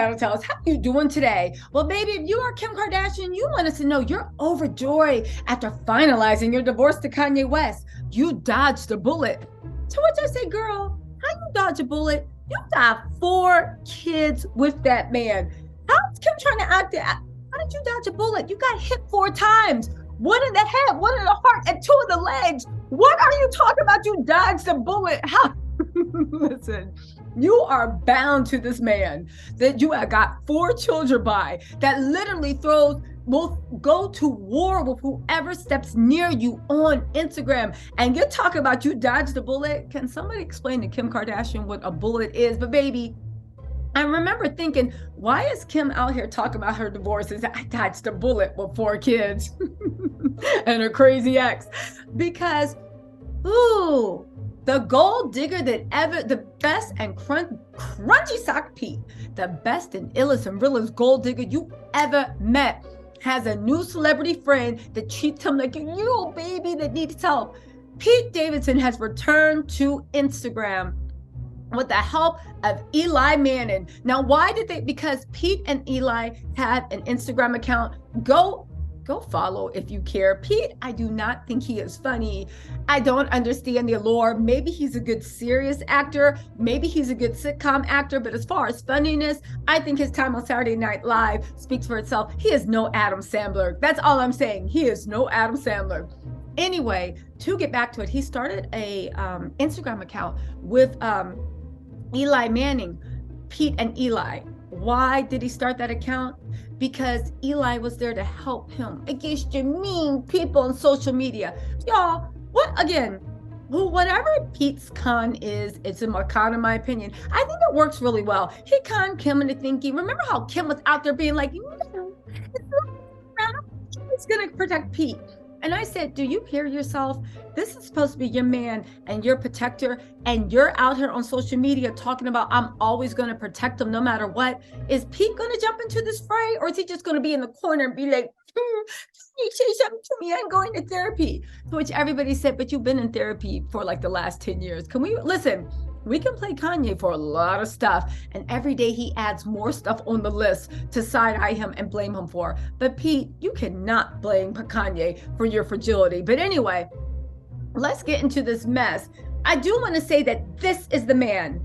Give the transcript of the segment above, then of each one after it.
TisaTells, how you doing today? Well, baby, if you are Kim Kardashian, you want us to know you're overjoyed after finalizing your divorce to Kanye West. You dodged a bullet. To which I say, girl, how you dodge a bullet? You got 4 kids with that man. How's Kim trying to act that? How did you dodge a bullet? You got hit 4 times. One in the head, one in the heart, and 2 in the legs. What are you talking about? You dodged a bullet. How? Listen, you are bound to this man that you have got 4 children by, that literally will go to war with whoever steps near you on Instagram. And you're talking about you dodged a bullet. Can somebody explain to Kim Kardashian what a bullet is? But baby, I remember thinking, why is Kim out here talking about her divorce? Is I dodged a bullet with 4 kids and her crazy ex? Because, ooh, the gold digger that ever, the best and crunchy sock Pete, the best and illest and realest gold digger you ever met, has a new celebrity friend that treats him like a new baby that needs help. Pete Davidson has returned to Instagram with the help of Eli Manning. Now, why did they? Because Pete and Eli have an Instagram account. Go follow if you care. Pete, I do not think he is funny. I don't understand the allure. Maybe he's a good serious actor. Maybe he's a good sitcom actor. But as far as funniness, I think his time on Saturday Night Live speaks for itself. He is no Adam Sandler. That's all I'm saying. He is no Adam Sandler. Anyway, to get back to it, he started a Instagram account with Eli Manning, Pete and Eli. Why did he start that account? Because Eli was there to help him against the mean people on social media. Y'all, whatever Pete's con is, it's a con in my opinion. I think it works really well. He conned Kim into thinking, remember how Kim was out there being like, it's gonna protect Pete. And I said, do you hear yourself? This is supposed to be your man and your protector, and you're out here on social media talking about, I'm always going to protect him no matter what. Is Pete going to jump into this fray, or is he just going to be in the corner and be like, you say something to me, I'm going to therapy? To which everybody said, but you've been in therapy for like the last 10 years. Can we listen? We can play Kanye for a lot of stuff, and every day he adds more stuff on the list to side-eye him and blame him for. But Pete, you cannot blame Kanye for your fragility. But anyway, let's get into this mess. I do want to say that this is the man.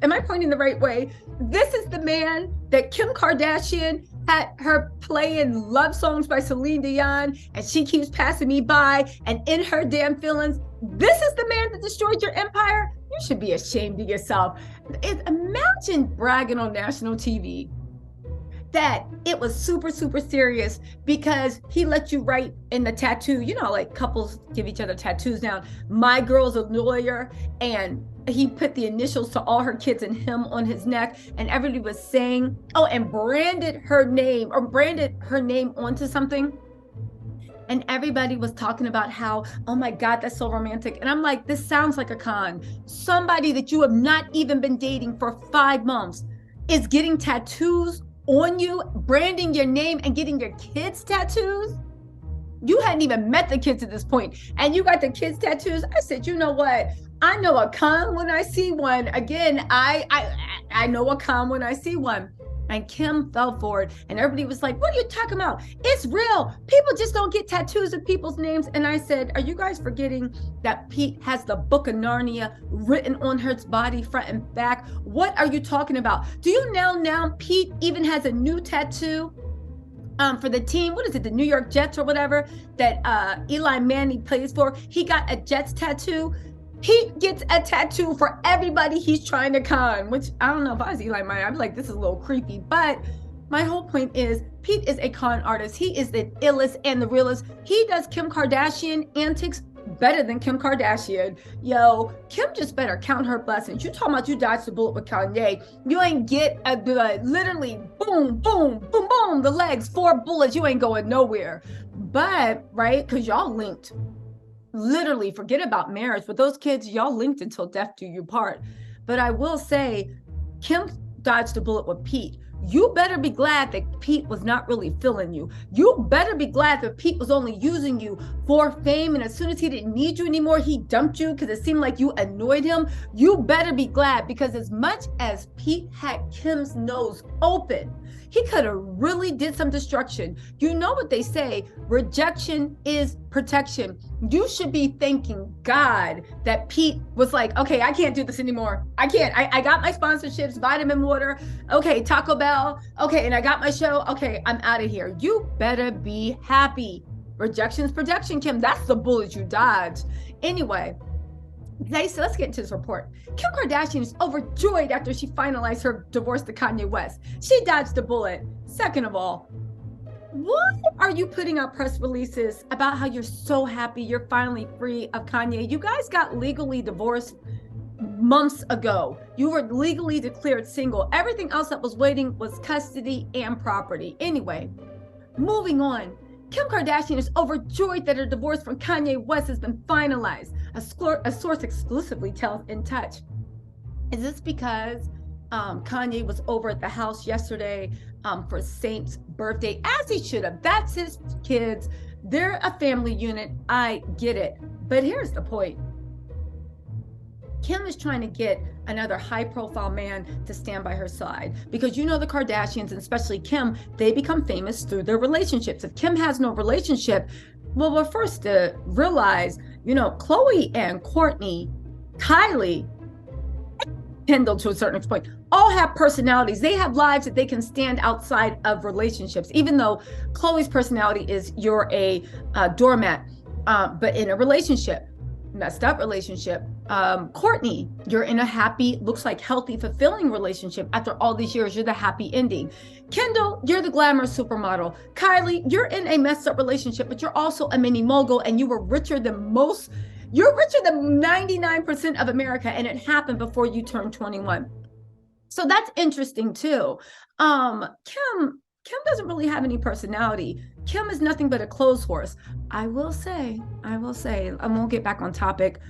Am I pointing the right way? This is the man that Kim Kardashian had her playing love songs by Celine Dion, and she keeps passing me by, and in her damn feelings. This is the man that destroyed your empire. You should be ashamed of yourself. Imagine bragging on national TV that it was super, super serious because he let you write in the tattoo. You know, like couples give each other tattoos now. My girl's a lawyer, and he put the initials to all her kids and him on his neck, and everybody was saying, oh, and branded her name onto something. And everybody was talking about how, oh my God, that's so romantic. And I'm like, this sounds like a con. Somebody that you have not even been dating for 5 months is getting tattoos on you, branding your name and getting your kids tattoos. You hadn't even met the kids at this point, and you got the kids tattoos. I said, you know what? I know a con when I see one. Again, I know a con when I see one. And Kim fell for it, and everybody was like, what are you talking about? It's real. People just don't get tattoos of people's names. And I said, are you guys forgetting that Pete has the Book of Narnia written on his body front and back? What are you talking about? Do you now Pete even has a new tattoo for the team? What is it, the New York Jets or whatever that Eli Manning plays for? He got a Jets tattoo. He gets a tattoo for everybody he's trying to con, which I don't know, if I was Eli Manning, I'd be like, this is a little creepy. But my whole point is, Pete is a con artist. He is the illest and the realest. He does Kim Kardashian antics better than Kim Kardashian. Yo, Kim just better count her blessings. You talking about you dodged the bullet with Kanye. You ain't get literally boom, boom, boom, boom, the legs, 4 bullets. You ain't going nowhere. But, right, because y'all linked. Literally, forget about marriage. But those kids, y'all linked until death do you part. But I will say, Kim dodged a bullet with Pete. You better be glad that Pete was not really feeling you. You better be glad that Pete was only using you for fame. And as soon as he didn't need you anymore, he dumped you because it seemed like you annoyed him. You better be glad, because as much as Pete had Kim's nose open, he could have really did some destruction. You know what they say, rejection is protection. You should be thanking God that Pete was like, okay, I can't do this anymore. I can't. I got my sponsorships, vitamin water. Okay, Taco Bell. Okay, and I got my show. Okay, I'm out of here. You better be happy. Rejection's protection, Kim. That's the bullet you dodged. Anyway, let's get into this report. Kim Kardashian is overjoyed after she finalized her divorce to Kanye West. She dodged a bullet. Second of all, why are you putting out press releases about how you're so happy you're finally free of Kanye? You guys got legally divorced months ago. You were legally declared single. Everything else that was waiting was custody and property. Anyway, moving on. Kim Kardashian is overjoyed that her divorce from Kanye West has been finalized. A source exclusively tells In Touch. Is this because Kanye was over at the house yesterday for Saint's birthday, as he should have? That's his kids. They're a family unit. I get it. But here's the point. Kim is trying to get another high-profile man to stand by her side, because you know the Kardashians, and especially Kim, they become famous through their relationships. If Kim has no relationship, well, we're first to realize, you know, Khloe and Kourtney, Kylie, Kendall to a certain point, all have personalities. They have lives that they can stand outside of relationships, even though Khloe's personality is you're a doormat, but in a relationship, messed up relationship. Kourtney, you're in a happy, looks like healthy, fulfilling relationship. After all these years, you're the happy ending. Kendall, you're the glamorous supermodel. Kylie, you're in a messed up relationship, but you're also a mini mogul, and you were richer than most. You're richer than 99% of America, and it happened before you turned 21. So that's interesting too. Kim doesn't really have any personality. Kim is nothing but a clothes horse. I will say, I won't get back on topic.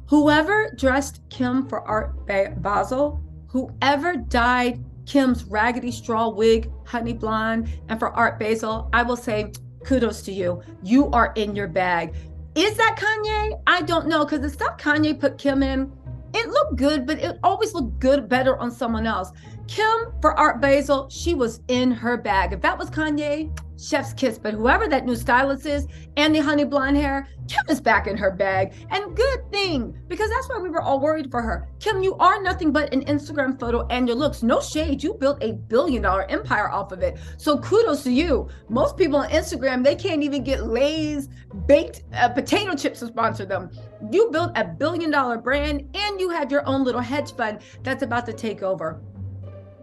Whoever dressed Kim for Art Basel, whoever dyed Kim's raggedy straw wig, honey blonde, and for Art Basel, I will say, kudos to you. You are in your bag. Is that Kanye? I don't know, because the stuff Kanye put Kim in, it looked good, but it always looked good better on someone else. Kim, for Art Basel, she was in her bag. If that was Kanye, chef's kiss. But whoever that new stylist is and the honey blonde hair, Kim is back in her bag. And good thing, because that's why we were all worried for her. Kim, you are nothing but an Instagram photo and your looks. No shade, you built a billion-dollar empire off of it. So kudos to you. Most people on Instagram, they can't even get Lay's baked potato chips to sponsor them. You built a billion-dollar brand, and you have your own little hedge fund that's about to take over.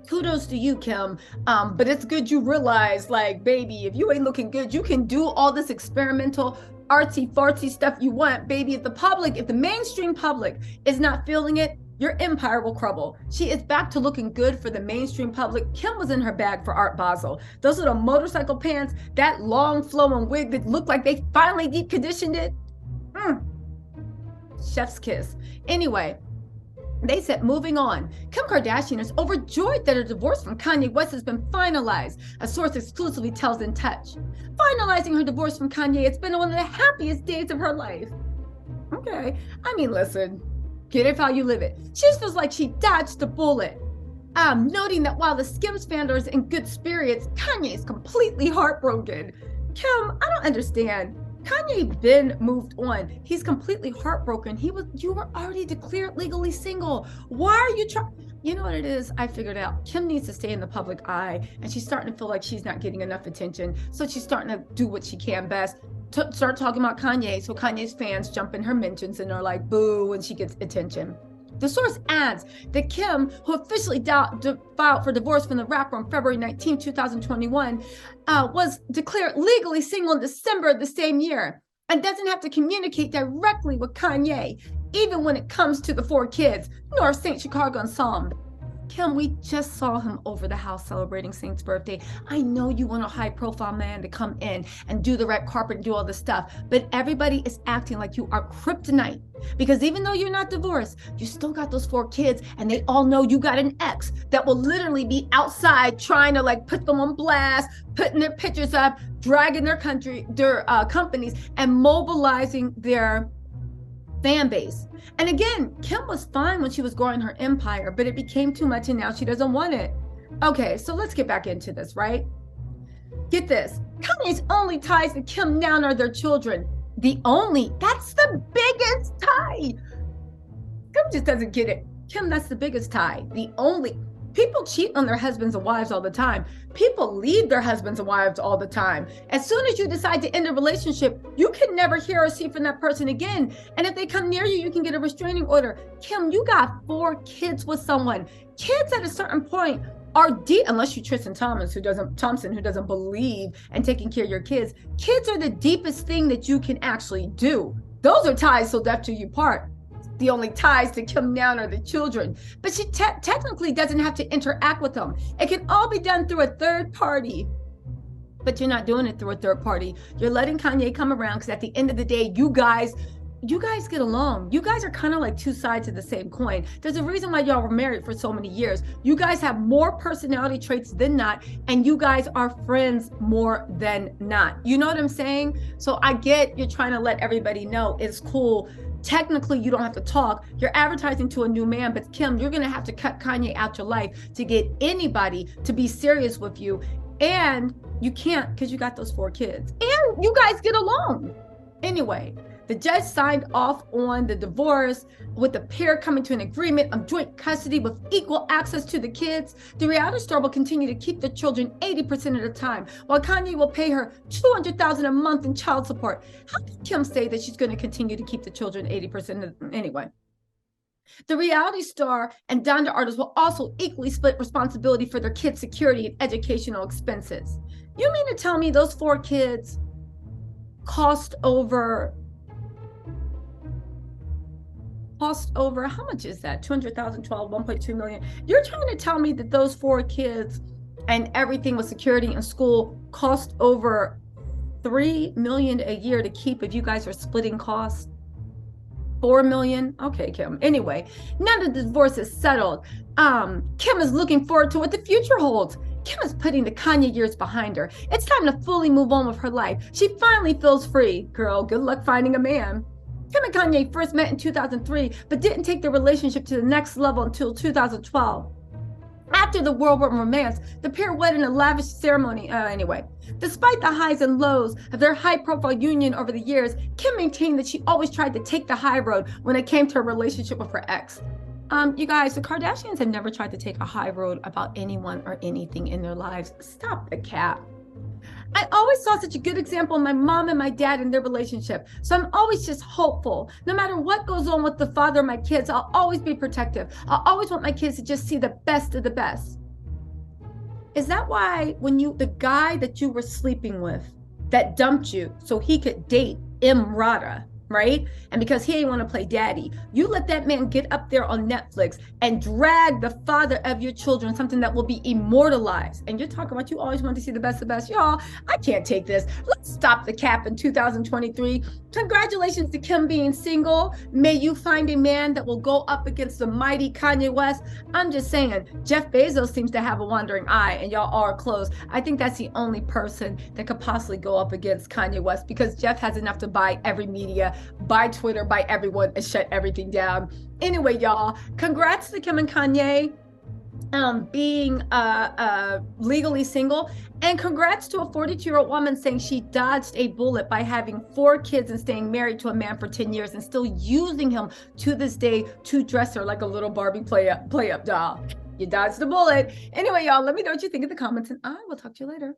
Kudos to you, Kim. But it's good you realize, like, baby, if you ain't looking good, you can do all this experimental artsy fartsy stuff you want, baby. If the mainstream public is not feeling it, your empire will crumble. She is back to looking good for the mainstream public. Kim was in her bag for Art Basel. Those little motorcycle pants, that long flowing wig that looked like they finally deep conditioned it. Chef's kiss. Anyway, they said, moving on, Kim Kardashian is overjoyed that her divorce from Kanye West has been finalized. A source exclusively tells In Touch. Finalizing her divorce from Kanye, it's been one of the happiest days of her life. Okay, I mean, listen, get it how you live it. She just feels like she dodged a bullet. Noting that while the Skims founder is in good spirits, Kanye is completely heartbroken. Kim, I don't understand. Kanye been moved on. He's completely heartbroken. You were already declared legally single. Why are you trying? You know what it is? I figured out. Kim needs to stay in the public eye, and she's starting to feel like she's not getting enough attention. So she's starting to do what she can best. Start talking about Kanye. So Kanye's fans jump in her mentions and are like, boo, and she gets attention. The source adds that Kim, who officially filed for divorce from the rapper on February 19, 2021, was declared legally single in December of the same year and doesn't have to communicate directly with Kanye, even when it comes to the 4 kids, nor St. Chicago Ensemble. Kim, we just saw him over the house celebrating Saint's birthday. I know you want a high profile man to come in and do the red carpet and do all this stuff, but everybody is acting like you are kryptonite, because even though you're not divorced, you still got those 4 kids, and they all know you got an ex that will literally be outside trying to like put them on blast, putting their pictures up, dragging their companies, and mobilizing their fan base. And again, Kim was fine when she was growing her empire, but it became too much and now she doesn't want it. Okay, so let's get back into this, right? Get this. Kanye's only ties to Kim now are their children. That's the biggest tie. Kim just doesn't get it. Kim, that's the biggest tie. People cheat on their husbands and wives all the time. People leave their husbands and wives all the time. As soon as you decide to end a relationship, you can never hear or see from that person again. And if they come near you, you can get a restraining order. Kim, you got 4 kids with someone. Kids at a certain point are deep, unless you Tristan Thompson, who doesn't believe in taking care of your kids. Kids are the deepest thing that you can actually do. Those are ties till death do you part. The only ties to Kim now are the children, but she technically doesn't have to interact with them. It can all be done through a third party, but you're not doing it through a third party. You're letting Kanye come around because at the end of the day, you guys get along. You guys are kind of like 2 sides of the same coin. There's a reason why y'all were married for so many years. You guys have more personality traits than not, and you guys are friends more than not. You know what I'm saying? So I get you're trying to let everybody know it's cool. Technically, you don't have to talk. You're advertising to a new man, but Kim, you're gonna have to cut Kanye out your life to get anybody to be serious with you. And you can't because you got those 4 kids. And you guys get along. Anyway, the judge signed off on the divorce with the pair coming to an agreement of joint custody with equal access to the kids. The reality star will continue to keep the children 80% of the time, while Kanye will pay her $200,000 a month in child support. How can Kim say that she's going to continue to keep the children 80% anyway? The reality star and Donda artist will also equally split responsibility for their kids' security and educational expenses. You mean to tell me those 4 kids cost over, how much is that? 200,000, 12, 1.2 million. You're trying to tell me that those 4 kids and everything with security and school cost over $3 million a year to keep if you guys are splitting costs? 4 million? Okay, Kim. Anyway, now that the divorce is settled, Kim is looking forward to what the future holds. Kim is putting the Kanye years behind her. It's time to fully move on with her life. She finally feels free. Girl, good luck finding a man. Kim and Kanye first met in 2003, but didn't take their relationship to the next level until 2012. After the whirlwind romance, the pair wed in a lavish ceremony. Anyway, despite the highs and lows of their high-profile union over the years, Kim maintained that she always tried to take the high road when it came to her relationship with her ex. You guys, the Kardashians have never tried to take a high road about anyone or anything in their lives. Stop the cap. I always saw such a good example of my mom and my dad in their relationship. So I'm always just hopeful. No matter what goes on with the father of my kids, I'll always be protective. I'll always want my kids to just see the best of the best. Is that why when the guy that you were sleeping with that dumped you so he could date Imrata, right? And because he didn't want to play daddy, you let that man get up there on Netflix and drag the father of your children, something that will be immortalized. And you're talking about you always want to see the best of the best. Y'all, I can't take this. Let's stop the cap in 2023. Congratulations to Kim being single. May you find a man that will go up against the mighty Kanye West. I'm just saying, Jeff Bezos seems to have a wandering eye and y'all are close. I think that's the only person that could possibly go up against Kanye West, because Jeff has enough to buy every media, buy Twitter, buy everyone, and shut everything down. Anyway, y'all, congrats to Kim and Kanye being legally single, and congrats to a 42-year-old woman saying she dodged a bullet by having 4 kids and staying married to a man for 10 years and still using him to this day to dress her like a little Barbie play-up doll. You dodged the bullet. Anyway, y'all, let me know what you think in the comments, and I will talk to you later.